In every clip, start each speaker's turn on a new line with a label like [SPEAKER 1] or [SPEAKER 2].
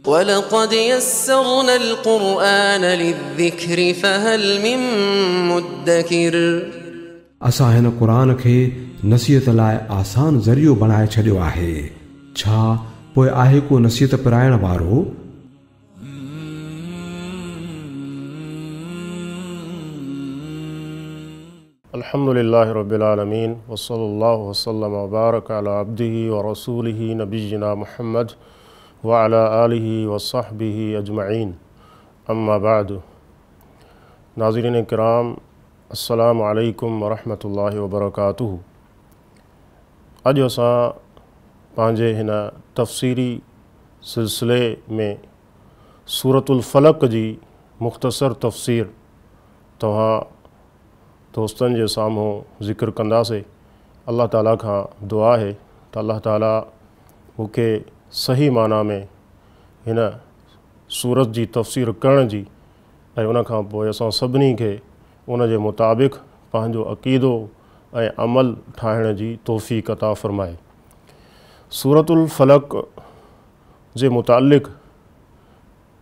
[SPEAKER 1] वलक़द यस्सरनल क़ुरआन लिज़्ज़िक्रि फ़हल मिन मुद्दकिर।
[SPEAKER 2] असां हिन क़ुरान खे नसीहत लाइ आसान ज़रियो बणाए छॾियो आहे, छा पोइ आहे को नसीहत पिराइण वारो?
[SPEAKER 3] अल्हम्दुलिल्लाहि रब्बिल आलमीन वस्सल्लल्लाहु वसल्लम व बारक अला अब्दिही व रसूलिही नबिय्यिना मुहम्मद व अला आलिही व सहबिही अजमईन, अम्मा बाद। नाज़रीन किराम, अस्सलामु अलैकुम व रहमतुल्लाहि व बरकातुहू। अॼु असां पंहिंजे हिन तफ़सीरी सिलसिले में सूरतुल फ़लक़ जी मुख़्तसर तफ़सीर तव्हां दोस्तनि जे साम्हूं ज़िक्र कंदासीं। अल्लाह ताला खां दुआ आहे त अल्लाह ताला मूंखे सही माना में हिन सूरत जी तफ़सीर करण जी ऐं उन खां पोइ असां सभिनी खे उन जे मुताबिक़ पंहिंजो अक़ीदो ऐं अमल ठाहिण जी तौफ़ीक़ अता फ़रमाए। सूरतुल फ़लक़ जे मुतालिक़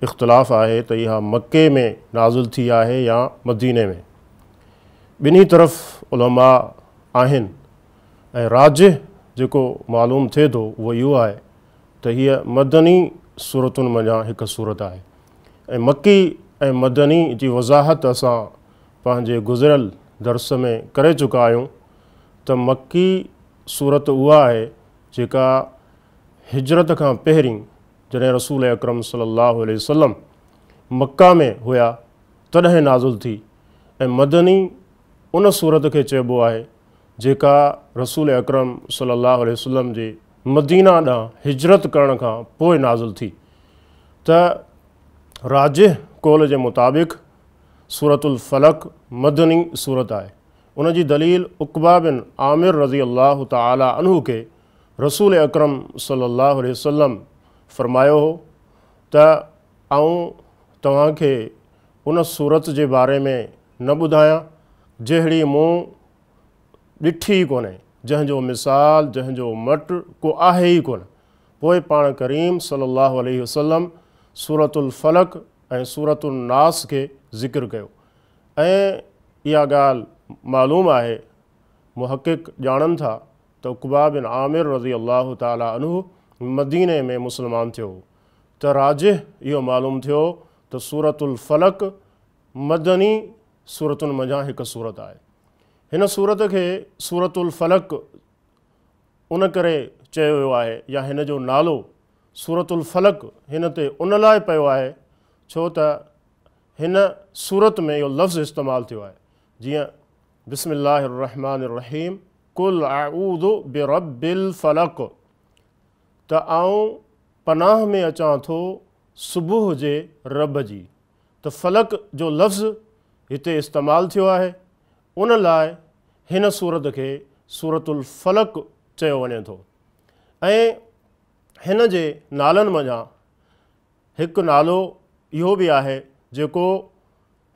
[SPEAKER 3] इख़्तिलाफ़ आहे त इहा मके में नाज़िल थी आहे या मदीने में। ॿिन्ही तरफ़ उलमा आहिनि ऐं राजिह जेको मालूम थिए थो उहो इहो आहे त हीअ मदनी सूरतुनि मंझां हिकु सूरत आहे। ऐं मकी ऐं मदनी जी वज़ाहत असां पंहिंजे गुज़िरियल दर्स में करे चुका आहियूं त मकी सूरत उहा आहे जेका हिजरत खां पहिरीं जॾहिं रसूल अकरम सल्लल्लाहु अलैहि वसल्लम मक्का में हुया तॾहिं नाज़िल थी। ऐं मदनी उन सूरत खे चइबो आहे जेका रसूल अकरम सल्लल्लाहु अलैहि वसल्लम जे मदीना ॾांहुं हिजरत करण खां पोइ नाज़िल थी। त राजिह कौल जे मुताबिक़ सूरतुल फ़लक़ मदनी सूरत आहे। उन जी दलील उक़बा बिन आमिर रज़ी अल्लाह ताला अन्हु खे रसूल अकरम सल्लल्लाहु अलैहि वसल्लम फ़रमायो हो त आऊं तव्हांखे उन सूरत जे बारे में न ॿुधायां जहिड़ी मूं ॾिठी ई कोन्हे, जंहिंजो मिसाल जंहिंजो मट को आहे ई कोन। पोइ पाण करीम सल्लल्लाहु अलैहि वसल्लम सूरतुल फ़लक़ ऐं सूरतुल नास खे ज़िक्र कयो। ऐं इहा ॻाल्हि मालूम आहे, मुहक़िक़ ॼाणनि था त उक़बा बिन आमिर रज़ी अल्लाह ताला अन्हु मदीने में मुस्लमान थियो त राजिह इहो मालूम थियो त सूरतुल फ़लक़ मदनी सूरतुनि मंझां हिकु सूरत आहे। हिन सूरत खे सूरतुल फ़लक़ उन करे चयो वियो आहे या हिन जो नालो सूरतुल फ़लक़ हिन ते उन लाइ पियो आहे छो त हिन सूरत में इहो लफ़्ज़ इस्तेमालु थियो आहे। जीअं बिस्मिल्लाहिर रहमानिर रहीम कुल अऊज़ु बिरब्बिल फ़लक़, त आऊं पनाह में अचां थो सुबुह जे रब जी। त फ़लक़ जो लफ़्ज़ हिते इस्तेमालु थियो आहे, उन लाइ हिन सूरत खे सूरतुल फ़लक़ चयो वञे थो। ऐं हिन जे नालनि मंझां हिकु नालो इहो बि आहे जेको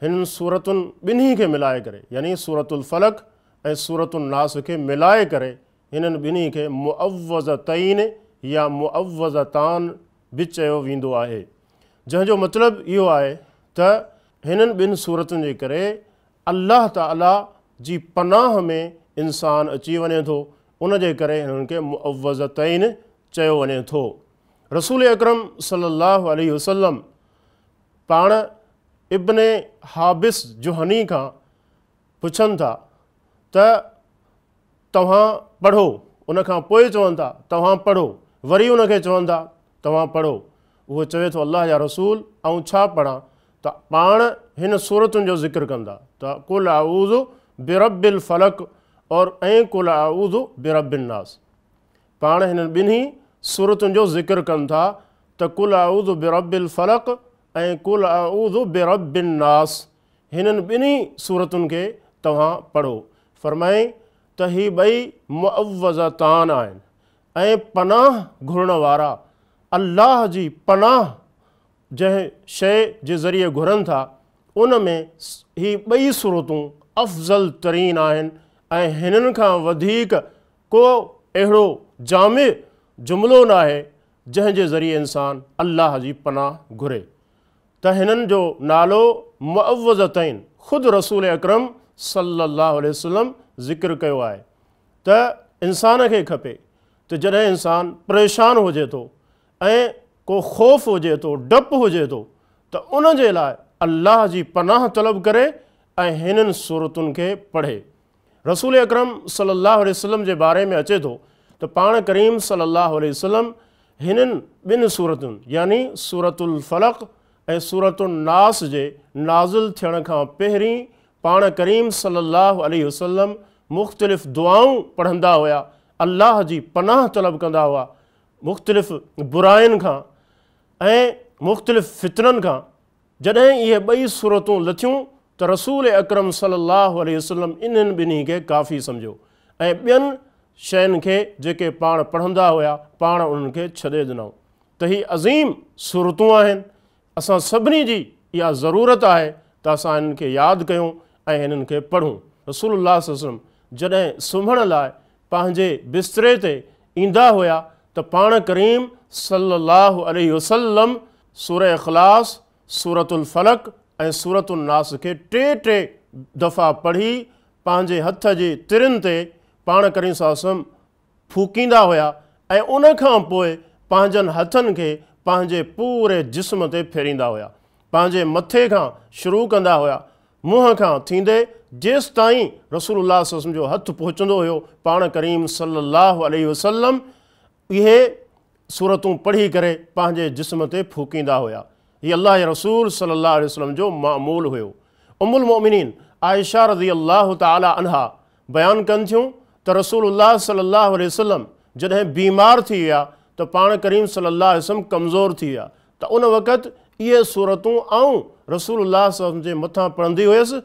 [SPEAKER 3] हिन सूरतुनि ॿिन्ही खे मिलाए करे यानी सूरतुल फ़लक़ ऐं सूरतुल नास खे मिलाए करे हिननि ॿिन्ही खे मुअव्वज़तैन या मुअव्वज़तान बि चयो वेंदो आहे, जंहिंजो मतिलबु इहो आहे त हिननि ॿिनि सूरतुनि जे करे अल्लाह ताला जी पनाह में इंसानु अची वञे थो। उन जे करे हिननि खे मुअव्वज़तैन चयो वञे थो। रसूल अकरम सल्लल्लाहु अलैहि वसल्लम पाण इब्ने हाबिस जुहनी खां पुछनि था त तव्हां पढ़ो, उन खां पोइ चवनि था तव्हां पढ़ो, वरी उन खे चवनि था तव्हां पढ़ो। उहो चवे थो अल्लाह जा रसूल ऐं छा पढ़ां? त पाण हिन सूरतुनि जो ज़िक्र कंदा त कुल अऊज़ु बिरब्बिल फ़लक़ और ऐं कुल अऊज़ु बिरब्बिन नास। पाण हिननि ॿिन्ही सूरतुनि जो ज़िक्र कनि था त कुल अऊज़ु बिरब्बिल फ़लक़ ऐं कुल अऊज़ु बिरब्बिन नास। हिननि ॿिन्ही सूरतुनि खे तव्हां पढ़ो। फ़रमाई त ही ॿई मुअव्वज़तान आहिनि ऐं पनाह घुरण वारा अल्लाह जी पनाह जंहिं शइ जे ज़रिए घुरनि था उन में ही ॿई सूरतूं अफ़ज़ल तरीन आहिनि ऐं हिननि खां वधीक को अहिड़ो जामे जुमिलो न आहे जंहिंजे ज़रिए इंसान अल्लाह जी पनाह घुरे। त हिननि जो नालो मुअव्वज़तैन ख़ुदि रसूल अकरम सल्लल्लाहु अलैहि वसल्लम ज़िक्र कयो आहे त इंसान खे खपे त जॾहिं इंसान परेशान हुजे थो ऐं को ख़ौफ़ हुजे थो, डपु हुजे थो, त उन जे लाइ अल्लाह जी पनाह तलब करे ऐं हिननि सूरतुनि खे पढ़े। रसूल अकरम सल्लल्लाहु अलैहि वसल्लम जे बारे में अचे थो त पाण करीम सल्लल्लाहु अलैहि वसल्लम हिननि ॿिनि सूरतुनि यानी सूरतुल फलक़ ऐं सूरतुन नास जे नाज़िल थियण खां पहिरीं पाण करीम सल्लल्लाहु अलैहि वसल्लम मुख़्तलिफ़ दुआऊं पढ़ंदा हुआ, अल्लाह जी पनाह तलब कंदा हुआ मुख़्तलिफ़ बुराइनि खां ऐं मुख़्तलिफ़ फितननि खां। जॾहिं इहे ॿई सूरतूं लथियूं त रसूल अकरम सल्लल्लाहु अलैहि वसल्लम इन्हनि ॿिन्ही खे काफ़ी सम्झो ऐं ॿियनि शयुनि खे जेके पाण पढ़ंदा हुआ पाण उन्हनि खे छॾे ॾिनऊं। त हीअ अज़ीम सूरतूं आहिनि, असां सभिनी जी इहा ज़रूरत आहे त असां हिननि खे यादि कयूं ऐं हिननि खे पढ़ूं। रसूलुल्लाह सल्लल्लाहु अलैहि वसल्लम जॾहिं सुम्हण लाइ पंहिंजे बिस्तरे ते ईंदा हुआ त पाण करीम सल्लल्लाहु अलैहि वसल्लम सूरह इख़लास, सूरतुल फलक़ ऐं सूरतुन नास खे टे दफ़ा पढ़ी पंहिंजे हथ जे तिरनि ते पाण करीम सल्लल्लाहु अलैहि वसल्लम फूकींदा हुआ ऐं उन खां पोइ पंहिंजनि हथनि खे पंहिंजे पूरे जिस्म ते फेरींदा हुआ। पंहिंजे मथे खां शुरू कंदा हुआ, मुंहं खां थींदे जेसि ताईं रसूलुल्लाह सल्लल्लाहु अलैहि वसल्लम जो हथु पहुचंदो हुयो पाण करीम सल्लल्लाहु अलैहि वसल्लम इहे सूरतूं पढ़ी करे पंहिंजे जिस्म ते फूकींदा हुआ। हीअ अल्लाह जे रसूल सल्लल्लाहु अलैहि वसल्लम जो मामूल हुयो। उम्मुल मोमिनीन आयशा रज़ियल्लाहु ताला अन्हा बयानु कनि थियूं त रसूलुल्लाह सल्लल्लाहु अलैहि वसल्लम जॾहिं बीमार थी विया त पाण करीम सल्लल्लाहु अलैहि वसल्लम कमज़ोर थी विया त उन वक़्तु इहे सूरतूं रसूलुल्लाह सल्लल्लाहु अलैहि वसल्लम जे मथां पढ़ंदी हुयसि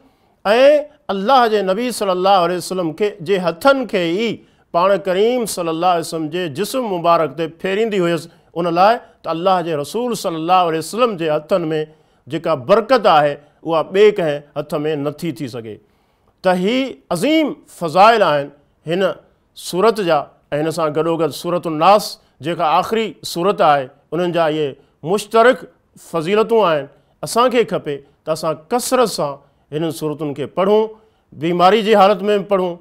[SPEAKER 3] ऐं अल्लाह जे नबी सल्लल्लाहु अलैहि वसल्लम खे जे हथनि खे ई पाण करीम सल्लल्लाहु अलैहि वसल्लम जे जिस्म मुबारक ते फेरींदी हुयसि उन लाइ त अल्लाह जे रसूल सल्लल्लाहु अलैहि वसल्लम जे हथनि में जेका बरकत आहे उहा ॿिए कंहिं हथ में नथी थी सघे। त ही अज़ीम फ़ज़ाइल आहिनि हिन सूरत जा ऐं हिन सां गॾोगॾु सूरतुन नास जेका आख़िरी सूरत आहे उन्हनि जा इहे मुश्तरक फ़ज़ीलतूं आहिनि। असांखे खपे त असां कसरत सां हिननि सूरतुनि खे पढ़ूं, बीमारी जी हालति में पढ़ूं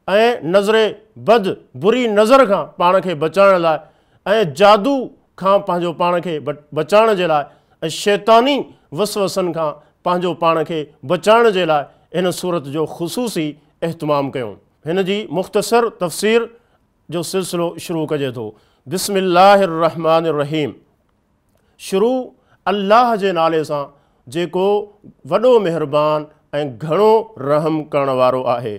[SPEAKER 3] ऐं नज़रे बद बुरी नज़र खां पाण खे बचाइण लाइ ऐं जादू खां पंहिंजो पाण खे बचाइण जे लाइ ऐं शैतानी वसवसनि खां पंहिंजो पाण खे बचाइण जे लाइ हिन सूरत जो ख़ुसूसी इहतमाम कयूं। हिन जी मुख़्तसर तफ़सीर जो सिलसिलो शुरू कजे थो। बिस्मिल्लाहिर रहमानिर रहीम। शुरू अल्लाह जे नाले सां जेको वॾो महिरबान ऐं घणो रहम करण वारो आहे।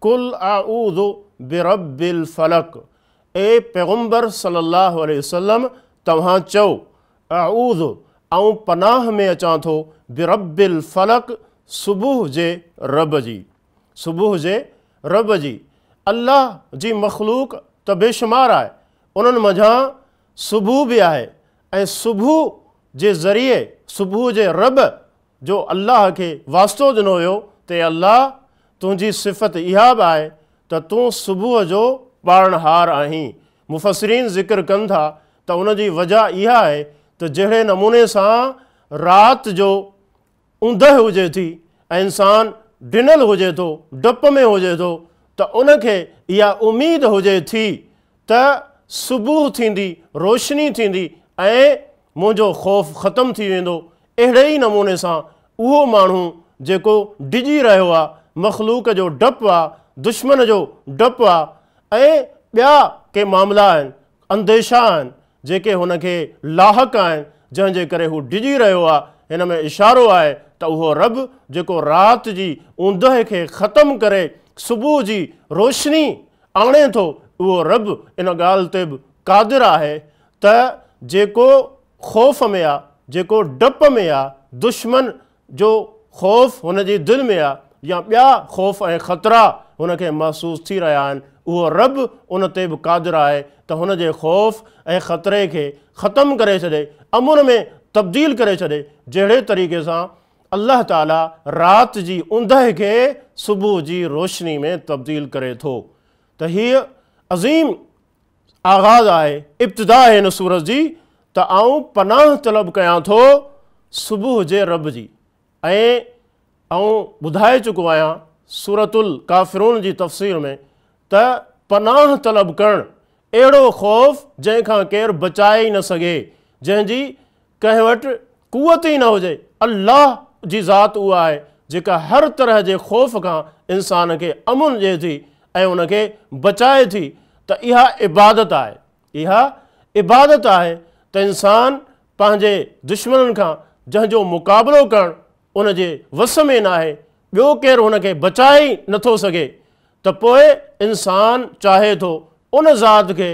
[SPEAKER 3] कुल आऊज़ु बिरब्बिल फलक। ए पैगम्बर सल्लल्लाहु अलैहि वसल्लम तव्हां चओ आऊज़ु ऐं पनाह में अचां थो बिरब्बिल फलक सुबुह जे रब जी। सुबुह जे रब जी। अल्लाह जी मख़लूक त बेशुमार आहे, उन्हनि मंझां सुबुह बि आहे ऐं सुबुह जे ज़रिए सुबुह जे रब जो अल्लाह खे वास्तो ॾिनो हुयो त अल्लाह तुंहिंजी सिफ़त इहा बि आहे त तूं सुबुह जो पारणहार आहीं। मुफ़सिरीन ज़िक्र कनि था त उन जी वजह इहा आहे त जहिड़े नमूने सां राति जो ऊंदहि हुजे थी ऐं इंसानु ॾिनल हुजे थो, डप में हुजे थो त उनखे इहा उमेद हुजे थी त सुबुह थींदी, रोशनी थींदी ऐं मुंहिंजो ख़ौफ़ ख़तमु थी वेंदो। अहिड़े ई नमूने सां उहो माण्हू जेको डिॼी रहियो आहे, मख़लूक जो डपु आहे, दुश्मन जो डपु आहे ऐं ॿिया के मामला आहिनि, अंदेशा आहिनि जेके हुनखे लाहक आहिनि जंहिंजे करे हू डिॼी रहियो आहे। हिन में इशारो आहे त उहो रब जेको राति जी ऊंदहि खे ख़तमु करे सुबुह जी रोशनी आणे थो, उहो रब इन ॻाल्हि ते बि क़ादिर आहे त जेको ख़ौफ़ में आहे, जेको डप में आहे, दुश्मन जो ख़ौफ़ हुन जी दिलि में आहे या ॿिया ख़ौफ़ ऐं ख़तरा हुनखे महसूसु थी रहिया आहिनि, उहो रब उन ते बि क़ादिर आहे त हुन जे ख़ौफ़ ऐं ख़तरे खे ख़तमु करे छॾे, अमुन में तब्दील करे छॾे। जहिड़े तरीक़े सां अल्लाह ताला राति जी ऊंदहि खे सुबुह जी रोशनी में तब्दील करे थो। त हीअ अज़ीम आगाज़ आहे, इब्तिदा आहे हिन सूरत जी त आऊं पनाह तलब कयां थो सुबुह जे रब जी। ऐं आऊं ॿुधाए चुको आहियां सूरतुल काफ़िरून जी तफ़सीर में त पनाह तलब करणु अहिड़ो ख़ौफ़ जंहिंखां केरु बचाए ई न सघे, जंहिंजी कंहिं वटि कुवत ई न हुजे। अल्लाह जी ज़ात उहा आहे जेका हर तरह जे ख़ौफ़ खां इंसान खे अमुन ॾिए थी ऐं उनखे बचाए थी। त इहा इबादत आहे, इहा इबादत आहे त इंसान पंहिंजे दुश्मननि खां जंहिंजो मुक़ाबिलो करणु उन जे वस में न आहे, ॿियो केरु हुनखे बचाए ई नथो सघे, त पोइ इंसान चाहे थो उन ज़ात खे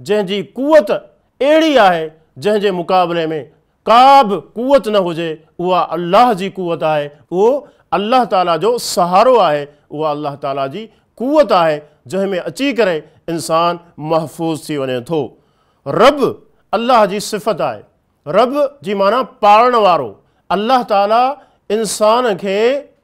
[SPEAKER 3] जंहिंजी कुवत अहिड़ी आहे जंहिंजे मुक़ाबले में का बि कुवत न हुजे, उहा अल्लाह जी कुवत आहे, उहो अल्लाह ताला जो सहारो आहे, उहा अल्लाह ताला जी कुवत आहे जंहिंमें अची करे इंसान महफ़ूज़ थी वञे थो। रब अल्लाह जी सिफ़त आहे। रब जी माना पालण वारो। अल्लाह ताला इंसान खे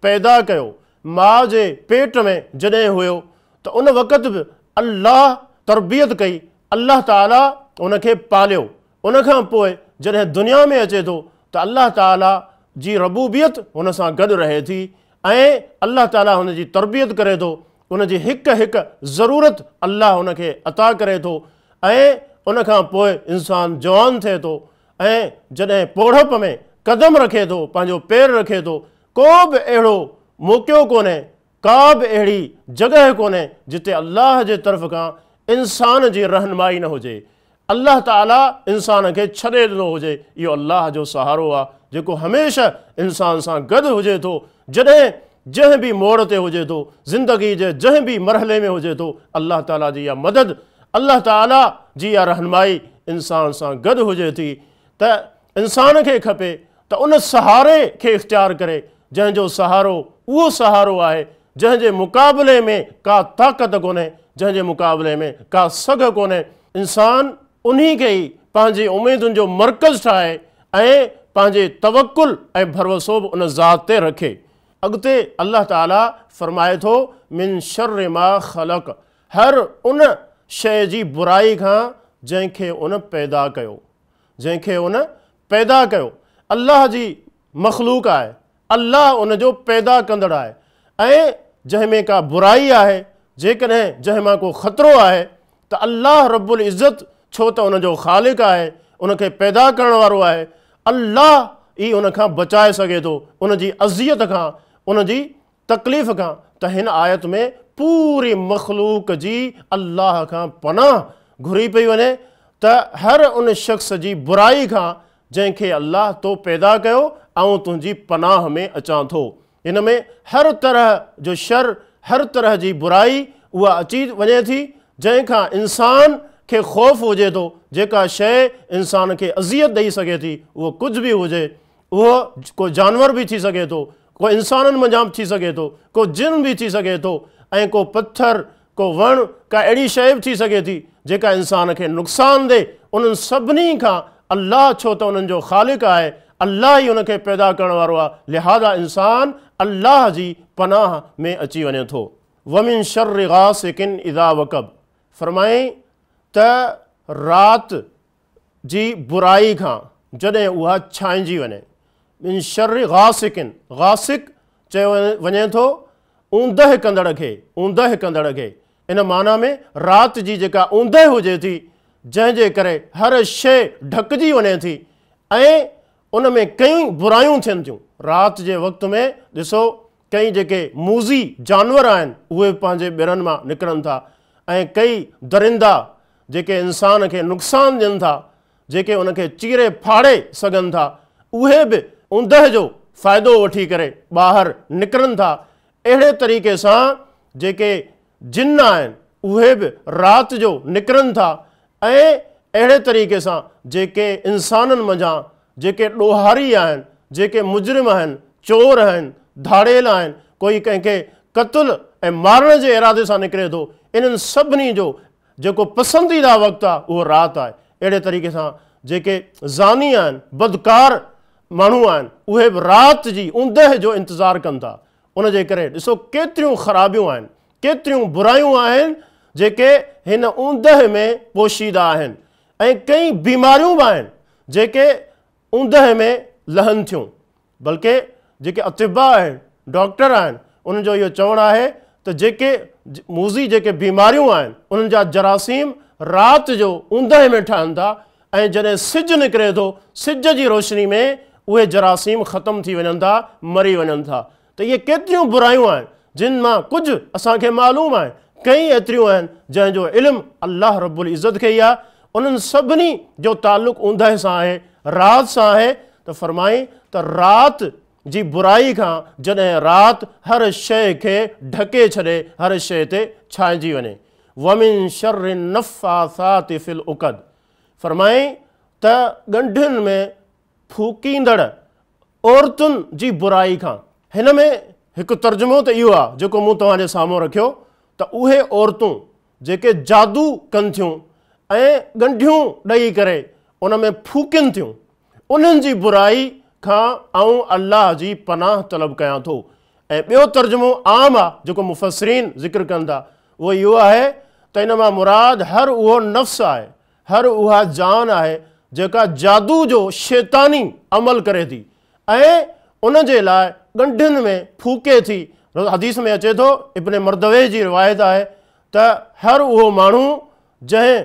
[SPEAKER 3] पैदा कयो, माउ जे पेट में जॾहिं हुयो त उन वक़्त बि अल्लाह तरबियत कई, अल्लाह ताला उनखे पालियो। उनखां पोइ जॾहिं दुनिया में अचे थो त अल्लाह ताला जी रबूबियत हुन सां गॾु रहे थी ऐं अल्लाह ताला हुन जी तरबियत करे थो, उन जी हिकु हिकु ज़रूरत अल्लाह हुनखे अता करे थो ऐं उनखां पोइ इंसान जवान थिए थो ऐं जॾहिं पोढ़प में क़दम रखे थो, पंहिंजो पेर रखे थो, को बि अहिड़ो मौक़ो कोन्हे, का बि अहिड़ी जॻह कोन्हे जिते अल्लाह जे तरफ़ खां इंसान जी रहनुमाई न हुजे, अल्लाह ताला इंसान खे छॾे ॾिनो हुजे। इहो अल्लाह जो सहारो आहे जेको हमेशह इंसान सां गॾु हुजे थो, जॾहिं जंहिं बि मोड़ ते हुजे थो, ज़िंदगी जे जंहिं बि मरहले में हुजे थो, अल्लाह ताला जी इहा मदद, अल्लाह ताला जी इहा रहनुमाई इंसान सां गॾु हुजे थी। त इंसान खे खपे त उन सहारे खे इख़्तियार करे जंहिंजो सहारो उहो सहारो आहे जंहिंजे मुक़ाबले में का ताक़त कोन्हे, जंहिंजे मुक़ाबले में का सघ कोन्हे। इंसान उन्ही खे ई पंहिंजी उमेदुनि जो मर्कज़ ठाहे ऐं पंहिंजे तवक्कुल ऐं भरोसो बि उन ज़ात ते रखे। अॻिते अल्लाह ताला फरमाए थो मिन शर्रि मा ख़लक़, हर उन शइ जी बुराई खां जंहिंखे उन पैदा कयो, जंहिंखे उन पैदा कयो। अल्लाह जी मख़लूक आहे, अल्लाह उन जो पैदा कंदड़ आहे ऐं जंहिंमें का बुराई आहे, जेकॾहिं जंहिं मां को ख़तरो आहे त अल्लाह रब्बुल इज़्ज़त, छो त उन जो ख़ालिक़ आहे, उनखे पैदा करण वारो आहे, अल्लाह ई उन खां बचाए सघे थो, उन जी अज़ियत खां, उन जी तकलीफ़ खां। त हिन आयत में पूरी मख़लूक जी अल्लाह खां पनाह घुरी पई वञे त हर उन शख़्स जी बुराई खां जंहिंखे अल्लाह तो पैदा कयो, ऐं तुंहिंजी पनाह में अचां थो। हिन में हर तरह जो शर, हर तरह जी बुराई उहा अची वञे थी जंहिंखां इंसान खे ख़ौफ़ हुजे थो। जेका शइ इंसान खे अज़ियत ॾेई सघे थी, उहो कुझु बि हुजे, उहो को जानवर बि थी सघे थो, को इंसाननि मंझां थी सघे थो, को जिन बि थी सघे थो, ऐं को पथर, को वणु, का अहिड़ी शइ बि थी सघे थी जेका इंसान खे नुक़सान ॾे। उन्हनि सभिनी खां अल्लाह, छो त उन्हनि जो ख़ालिक़ आहे, अल्लाह ई उनखे पैदा करण वारो आहे, लिहाज़ा इंसान अल्लाह जी पनाह में अची वञे थो। वमिन शर्रि गासिकिन इज़ा वक़ब, फरमाई त राति जी बुराई खां जॾहिं उहा छांइजी वञे। मिन शर्रि गासिकिन, गासिक चयो वञे थो ऊंदहि कंदड़ खे, ऊंदहि कंदड़ खे। इन माना में राति जी जेका ऊंदहि हुजे थी, जंहिंजे करे हर शइ ढकिजी वञे थी ऐं उन में कई बुरायूं थियनि थियूं। राति जे वक़्त में ॾिसो कई जेके मूज़ी जानवर आहिनि उहे पंहिंजे ॿिरनि मां निकिरनि था, ऐं कई दरिंदा जेके इंसान खे नुक़सानु ॾियनि था, जेके उनखे चीरे फाड़े सघनि था, उहे बि ऊंदहि जो फ़ाइदो वठी करे ॿाहिरि निकिरनि था। अहिड़े तरीक़े सां जेके जिन आहिनि उहे बि राति जो निकिरनि था ऐं अहिड़े तरीक़े सां जेके इंसाननि मंझां जेके ॾोहारी आहिनि, जेके मुजरिम आहिनि, चोर आहिनि, धाड़ेल आहिनि, कोई कंहिंखे क़त्ल ऐं मारण जे इरादे सां निकिरे थो, इन्हनि सभिनी जो जेको पसंदीदा वक़्तु आहे उहो राति आहे। अहिड़े तरीक़े सां जेके ज़ानी आहिनि, बदकार माण्हू आहिनि, उहे बि राति जी ऊंदहि जो इंतज़ारु कनि था। उन जे करे ॾिसो केतिरियूं ख़राबियूं आहिनि, केतिरियूं बुरायूं आहिनि जेके हिन ऊंदहि में पोशीदा आहिनि, ऐं कई बीमारियूं बि आहिनि जेके ऊंदहि में लहनि थियूं, बल्कि जेके अतिबा आहिनि, डॉक्टर आहिनि, उन्हनि जो इहो चवणु आहे त जेके मूज़ी जेके बीमारियूं आहिनि उन्हनि जा जरासीम राति जो ऊंदहि में ठहनि था ऐं जॾहिं सिजु निकिरे थो, सिज जी रोशनी में उहे जरासीम ख़तमु थी वञनि था, मरी वञनि था। त इहे केतिरियूं बुरायूं आहिनि जिन मां कुझु असांखे मालूम आहे, कई एतिरियूं आहिनि जंहिंजो इल्मु अल्लाह रब्बुल इज़्ज़त खे ई आहे। उन्हनि सभिनी जो ताल्लुक़ु ऊंदहि सां आहे, राति सां आहे। त फरमाई त राति जी बुराई खां जॾहिं राति हर शइ खे ढके छॾे, हर शइ ते छाइजी वञे। वमिन शर्रि नफ़्फ़ासाति फ़िल उक़द, फरमाई त ॻंढियुनि में फूकींदड़ औरतुनि जी बुराई खां। हिन में हिकु तर्जुमो त इहो आहे जेको मूं तव्हांजे साम्हूं रखियो, त उहे औरतूं जेके जादू कनि थियूं ऐं ॻंढियूं ॾेई करे उन में फूकिन थियूं, उन्हनि जी बुराई खां आऊं अल्लाह जी पनाह तलब कयां थो। ऐं ॿियो तर्जुमो आम आहे जेको मुफ़स्सिरीन ज़िक्र कनि था, उहो इहो आहे त इन मां मुराद हर उहो नफ़्स आहे, हर उहा जान आहे जेका जादू जो शैतानी अमल करे थी ऐं उन जे लाइ ॻंढियुनि में फूके थी। हदीस में अचे थो, इब्न मर्दवे जी रिवायत आहे त हर उहो माण्हू जंहिं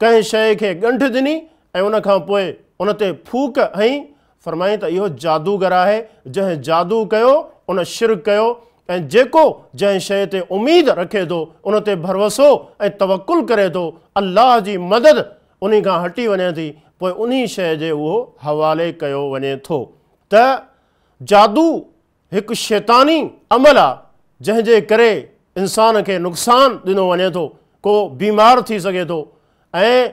[SPEAKER 3] कंहिं शइ खे ॻंढि ॾिनी ऐं उन खां पोइ उन ते फूक हईं, फरमाई त इहो जादूगर आहे, जंहिं जादू कयो उन शिरक कयो। ऐं जेको जंहिं शइ ते उमेद रखे थो, उन ते भरवसो ऐं तवकुल करे थो, अल्लाह जी मदद उन खां हटी वञे थी, पोइ उन शइ जे उहो हवाले कयो वञे थो। त जादू हिकु शैतानी अमल आहे जंहिंजे करे इंसान खे नुक़सानु ॾिनो वञे थो, को बीमार थी सघे थो ऐं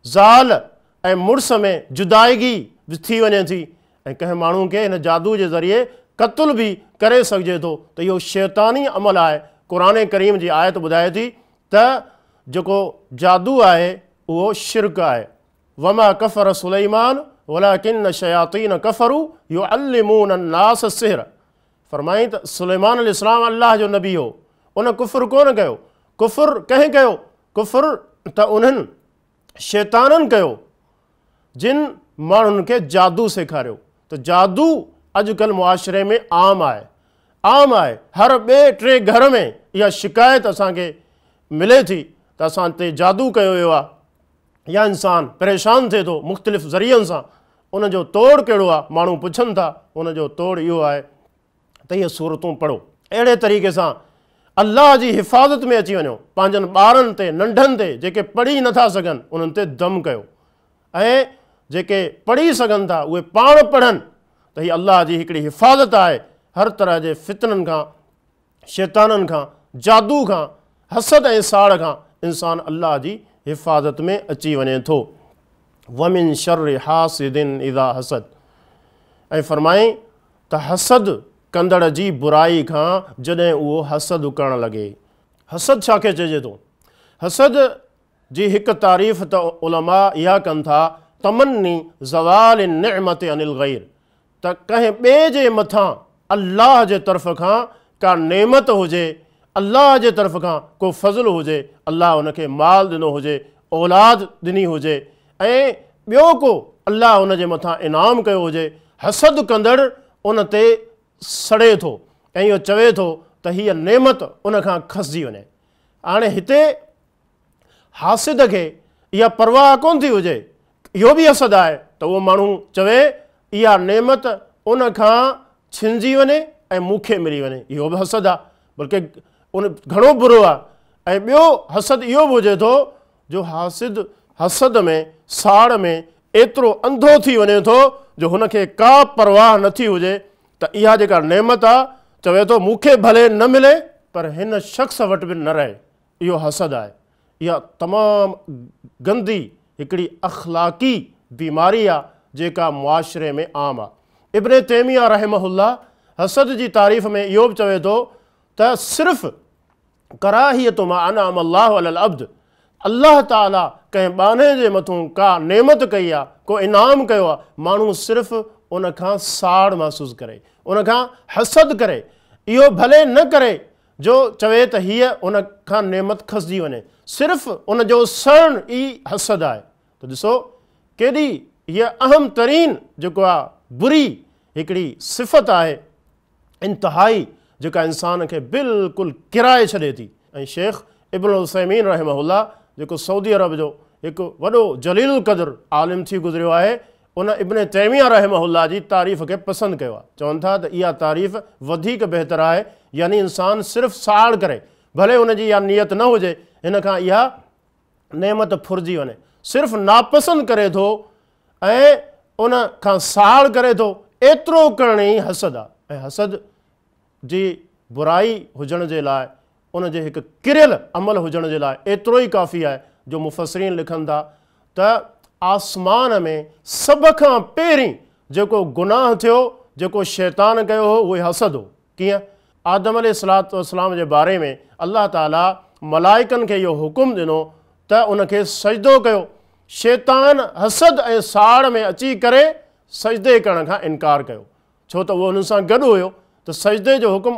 [SPEAKER 3] ज़ाल ऐं मुड़ुस में जुदाइगी बि थी वञे थी ऐं कंहिं माण्हू खे हिन जादू जे ज़रिए क़त्ल बि करे सघिजे थो। त इहो शैतानी अमल आहे। क़ुरान करीम जी आयत ॿुधाए थी त जेको जादू आहे उहो शिरक आहे। वमा कफ़र सुलैमान वलाकिन शयातीन कफ़रू युअल्लिमून अन्नास सिहर, फरमाई त सुलैमान अलैहिस्सलाम अल्लाह जो नबी हो, उन कुफ़र कोन कयो। कुफ़र कंहिं कयो? कुफ़र त उन्हनि शैताननि कयो जिन माण्हुनि खे जादू सेखारियो। त जादू अॼुकल्ह मुआशरे में आम आहे, आम आहे। हर ॿिए टे घर में इहा शिकायत असांखे मिले थी त असां ते जादू कयो वियो आहे, या इंसानु परेशान थिए थो मुख़्तलिफ़ ज़रियनि सां। उनजो तोड़ कहिड़ो आहे? माण्हू पुछनि था, उनजो तोड़ इहो आहे त इहे सूरतूं पढ़ो। अहिड़े तरीक़े सां अल्लाह जी हिफ़ाज़त में अची वञो। पंहिंजनि ॿारनि ते, नंढनि ते, जेके पढ़ी नथा सघनि उन्हनि ते दम कयो ऐं जेके पढ़ी सघनि था उहे पाण पढ़नि। त हीअ अल्लाह जी हिकिड़ी हिफ़ाज़त आहे हर तरह जे फितननि खां, शैताननि खां, जादू खां, हसद ऐं साड़ खां इंसानु अल्लाह जी हिफ़ाज़त में अची वञे थो। वमिन शर्रि हासिदिन इज़ा हसद, ऐं फरमाई त हसद कंदड़ जी बुराई खां जॾहिं उहो हसद करणु लॻे। हसद छा खे चइजे थो? हसद जी हिकु तारीफ़ त उलमा इहा कनि था, तमन्नी ज़वाल निअमत अनिल गैर, त कंहिं ॿिए जे मथां अल्लाह जे तरफ़ खां का नेमत हुजे, अल्लाह जे तरफ़ खां को फज़ल हुजे, अल्लाह उनखे माल ॾिनो हुजे, औलाद ॾिनी हुजे ऐं ॿियो को अल्लाह उन जे मथां इनाम कयो हुजे, हसद कंदड़ उन ते सड़े थो ऐं इहो चवे थो त हीअ नेमत उन खां खसिजी वञे। हाणे हिते हासिद खे इहा परवाह कोन थी हुजे, इहो बि हसद आहे त उहो माण्हू चवे इहा नेमत उन खां छिनिजी वञे ऐं मूंखे मिली वञे, इहो बि हसद आहे, बल्कि उन घणो बुरो आहे। ऐं ॿियो हसद इहो बि हुजे थो जो हासिद हसद में, साड़ में एतिरो अंधो थी वञे थो जो हुनखे का परवाह नथी हुजे त इहा जेका नेमत आहे, चवे थो मूंखे भले न मिले पर हिन शख़्स वटि बि न रहे, इहो हसद आहे। इहा तमामु गंदी हिकिड़ी अख़लाक़ी बीमारी आहे जेका मुआशरे में आम आहे। इब्न तैमिया रहमहुल्लाह हसद जी तारीफ़ में इहो बि चवे थो त सिर्फ़ु कराहियत मा अनअम अल्लाहु अलल अब्द, अल्लाह ताला कंहिं बाने जे मथां का नेमत कई आहे, को इनाम कयो आहे, माण्हू सिर्फ़ु उन खां साड़ महसूसु करे, उन खां हसद करे, इहो भले न करे जो चवे त हीअ उन खां नेमत खसिजी वञे, सिर्फ़ु उन जो सड़ण ई हसद आहे। त ॾिसो केॾी हीअ अहम तरीन जेको आहे बुरी हिकिड़ी सिफ़त आहे, इंतिहाई, जेका इंसान खे बिल्कुलु किराए छॾे थी। ऐं शेख इब्नुल उसैमीन रहमहुल्लाह जेको सऊदी अरब जो हिकु वॾो जलील क़दुरु आलिम थी गुज़रियो आहे, उन इब्न तैमिया रहमहुल्लाह जी तारीफ़ खे पसंदि कयो आहे। चवनि था त इहा तारीफ़ वधीक बहितर आहे, यानी इंसानु सिर्फ़ु साड़ करे, भले हुनजी इहा नियत न हुजे, हिन खां इहा नेमत फुरिजी वञे, सिर्फ़ु नापसंदि करे थो ऐं उन खां साड़ करे थो, एतिरो करण ई हसद आहे। ऐं हसद जी बुराई हुजण जे लाइ, उन जे हिकु किरियल अमल हुजण जे लाइ एतिरो ई काफ़ी आहे जो मुफ़सरीन लिखनि था त आसमान में सभ खां पहिरीं जेको गुनाह थियो, जेको शैतान कयो हो, उहो हसद हो। कीअं? आदम अलैहिस्सलाम जे बारे में अल्लाह ताला मलाइकनि खे इहो हुकुम ॾिनो त उनखे सजदो कयो। शैतान हसद ऐं साड़ में अची करे सजदे करण खां इनकार कयो, छो त उहो हुन सां गॾु हुयो, त सजदे जो हुकुम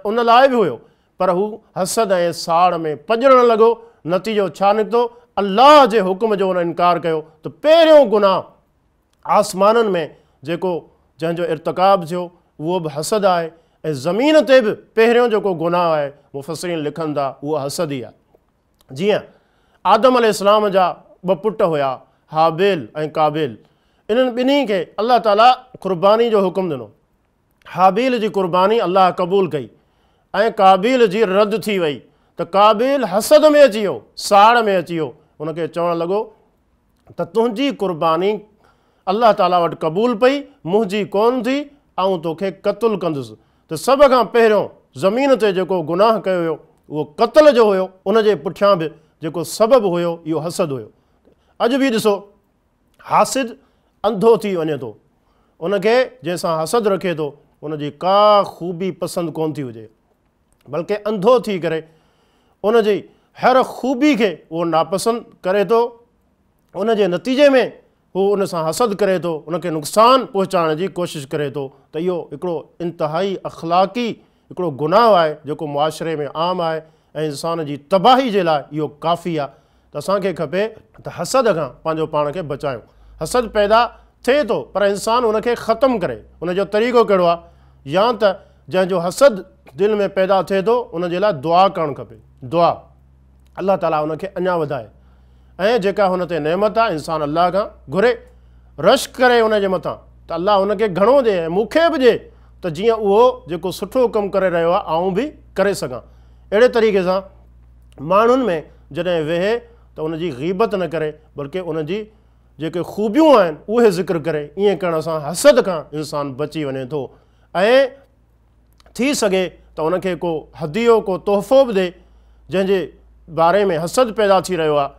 [SPEAKER 3] उन लाइ बि हुयो, पर हू हसद ऐं साड़ में पजणु लॻो। नतीजो छा निकितो? अल्लाह जे हुकुम जो उन इनकार कयो। त पहिरियों गुनाह आसमाननि में जेको जंहिंजो इर्तिकाब थियो उहो बि हसद आहे, ऐं ज़मीन ते बि पहिरियों जेको गुनाह आहे मुफ़सरीन लिखनि था उहो हसद ई आहे। जीअं आदम अलैहिस्सलाम जा 2 पुट हुया, हाबिल ऐं काबिल। इन्हनि ॿिन्ही खे अल्लाह ताला क़ुर्बानी जो हुकुम ॾिनो। हाबिल जी क़ुर्बानी अल्लाह क़बूल कई ऐं काबिल जी रद्द थी वई। त काबिल हसद में अची वियो, साड़ में अची वियो, उनखे चवणु लॻो त तुंहिंजी क़ुर्बानी अल्लाह ताला वटि क़बूल पई, मुंहिंजी कोन थी, ऐं तोखे क़तलु कंदुसि। त सभ खां पहिरियों ज़मीन ते जेको गुनाह कयो हुयो उहो क़तल जो हुयो, उनजे पुठियां बि जेको सबबु हुयो इहो हसद हुयो। अॼु बि ॾिसो, हासिद अंधो थी वञे थो, उनखे जंहिंसां हसद रखे थो उनजी का ख़ूबी पसंदि कोन थी हुजे, बल्कि अंधो थी करे उनजी हर ख़ूबी खे उहो नापसंदि करे थो। उनजे नतीजे में हू उन सां हसद करे थो, उनखे नुक़सानु पहुचाइण जी कोशिशि करे थो। त इहो हिकिड़ो इंतिहाई अख़लाक़ी हिकिड़ो गुनाह आहे जेको मुआशिरे में आम आहे, ऐं इंसान जी तबाही जे लाइ इहो काफ़ी आहे। त असांखे खपे त हसद खां पंहिंजो पाण खे बचायूं। हसद पैदा थिए थो, पर इंसानु उनखे ख़तमु करे, उनजो तरीक़ो कहिड़ो आहे? या त जंहिंजो हसद दिलि में पैदा थिए थो उनजे लाइ दुआ करणु खपे। दुआ, अल्लाह ताला उनखे अञा वधाए, ऐं जेका हुन ते नेमत आहे इंसानु अल्लाह खां घुरे, रश करे उनजे मथां त अल्लाह उनखे घणो ॾिए ऐं मूंखे बि ॾिए, त जीअं उहो जेको सुठो कमु करे रहियो आहे आउं बि करे सघां। अहिड़े तरीक़े सां माण्हुनि में जॾहिं वेहे त उनजी ग़ीबत न करे, बल्कि उनजी जेके ख़ूबियूं आहिनि उहे ज़िक्र करे। ईअं करण सां हसद खां इंसानु बची वञे थो, ऐं थी सघे त उनखे को हदियो, को तोहफ़ो बि ॾिए जंहिंजे बारे में हसद पैदा थी रहियो आहे।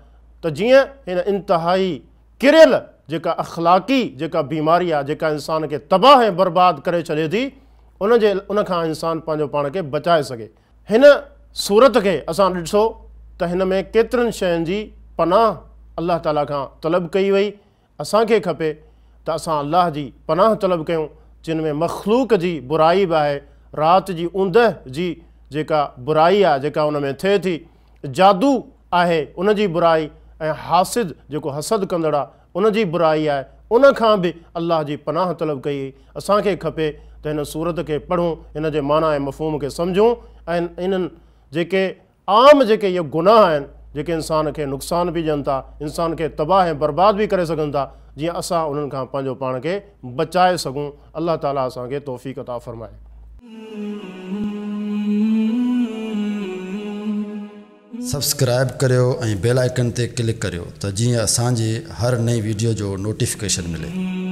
[SPEAKER 3] त जीअं हिन इंतिहाई किरियल जेका अख़लाक़ी जेका बीमारी आहे, जेका इंसान खे तबाह ऐं बर्बादु करे छॾे थी, उनखां इंसानु पंहिंजो पाण खे बचाए सघे। हिन सूरत खे असां ॾिसो त हिन में केतिरनि शयुनि जी पनाह अल्लाह ताला खां तलब कई वई। असांखे खपे त असां अल्लाह जी पनाह तलब कयूं, जिन में मख़लूक़ जी बुराई बि आहे, राति जी ऊंदह जी जेका बुराई आहे जेका उन में थिए थी, जादू आहे उनजी बुराई, ऐं हासिद जेको हसद कंदड़ आहे उनजी बुराई आहे, उन खां बि अल्लाह जी पनाह तलब कई। असांखे खपे त हिन सूरत खे पढ़ूं, हिन जे माना ऐं मफ़हूम खे सम्झूं, ऐं इन्हनि जेके आम जेके इहे गुनाह आहिनि जेके इंसान खे नुक़सानु बि ॾियनि था, इंसान खे तबाह ऐं बर्बाद बि करे सघनि था, जीअं असां उन्हनि खां पंहिंजो पाण खे बचाए सघूं। अल्लाह ताला असांखे तौफ़ीक़ अता फ़रमाए।
[SPEAKER 4] सब्सक्राइब करियो ऐं बेल आइकन ते क्लिक करियो त जीअं असांजी हर नई वीडियो जो नोटिफिकेशन मिले।